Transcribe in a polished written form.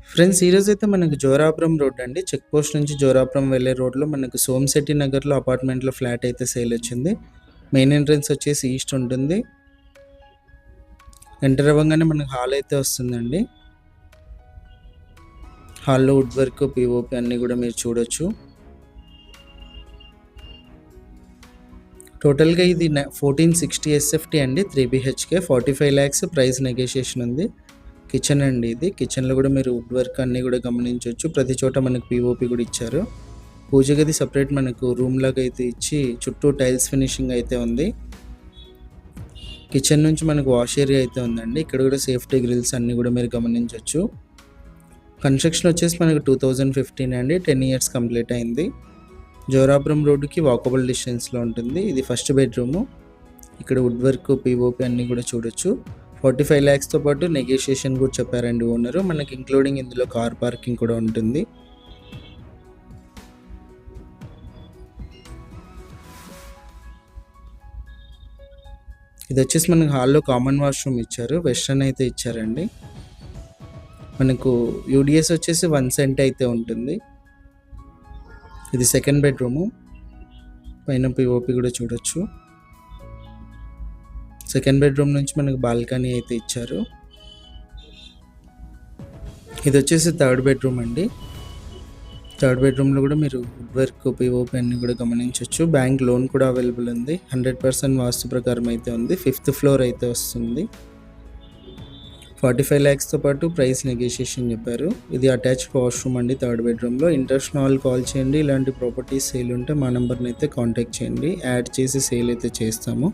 Friends ఈరోజైతే మనకు Jorapuram road అండి. చెక్ పోస్ట్ నుంచి జోరాపురం వెళ్ళే రోడ్లో మనకు సోమశెట్టి నగర్లో అపార్ట్మెంట్లో ఫ్లాట్ అయితే సేల్ వచ్చింది. మెయిన్ ఎంట్రన్స్ వచ్చేసి ఈస్ట్ ఉంటుంది. ఎంటర్ అవ్వగానే మనకు హాల్ అయితే వస్తుందండి. హాల్లో వుడ్ వర్క్, పిఓపి అన్నీ కూడా మీరు చూడొచ్చు. టోటల్గా ఇది 1460 SFT అండి. 3 BHK 45 lakhs ప్రైస్ నెగోషియేషన్ ఉంది. కిచెన్ అండి ఇది. కిచెన్లో కూడా మీరు వుడ్ వర్క్ అన్నీ కూడా గమనించవచ్చు. ప్రతి చోట మనకు పిఓపి కూడా ఇచ్చారు. పూజ గది సపరేట్ మనకు రూమ్ లాగా అయితే ఇచ్చి చుట్టూ టైల్స్ ఫినిషింగ్ అయితే ఉంది. కిచెన్ నుంచి మనకు వాష్ ఏరియా అయితే ఉందండి. ఇక్కడ కూడా సేఫ్టీ గ్రిల్స్ అన్నీ కూడా మీరు గమనించవచ్చు. కన్స్ట్రక్షన్ వచ్చేసి మనకు 2015 అండి. 10 years కంప్లీట్ అయింది. జోరాపురం రోడ్డుకి వాకబుల్ డిస్టెన్స్లో ఉంటుంది. ఇది ఫస్ట్ బెడ్రూము. ఇక్కడ వుడ్ వర్క్, పిఓపి అన్నీ కూడా చూడొచ్చు. 45 lakhsతో పాటు నెగోషియేషన్ కూడా చెప్పారండి ఓనరు. మనకి ఇంక్లూడింగ్ ఇందులో కార్ పార్కింగ్ కూడా ఉంటుంది. ఇది వచ్చేసి మనకు హాల్లో కామన్ వాష్రూమ్ ఇచ్చారు. వెస్ట్రన్ అయితే ఇచ్చారండి. మనకు యూడిఎస్ వచ్చేసి 1 cent అయితే ఉంటుంది. ఇది సెకండ్ బెడ్రూము. పైన పిఓపి కూడా చూడొచ్చు. సెకండ్ బెడ్రూమ్ నుంచి మనకు బాల్కనీ అయితే ఇచ్చారు. ఇది వచ్చేసి థర్డ్ బెడ్రూమ్ అండి. థర్డ్ బెడ్రూమ్లో కూడా మీరు వుడ్ వర్క్, పిఓపి అన్ని కూడా గమనించవచ్చు. బ్యాంక్ లోన్ కూడా అవైలబుల్ ఉంది. 100% వాస్తు ప్రకారం అయితే ఉంది. 5th floor అయితే వస్తుంది. 45 lakhsతో పాటు ప్రైస్ నెగోషియేషన్ చెప్పారు. ఇది అటాచ్డ్ వాష్రూమ్ అండి థర్డ్ బెడ్రూమ్లో. ఇంట్రెస్ట్ వాళ్ళు కాల్ చేయండి. ఇలాంటి ప్రాపర్టీస్ సేల్ ఉంటే మా నెంబర్ని అయితే కాంటాక్ట్ చేయండి. యాడ్ చేసి సేల్ అయితే చేస్తాము.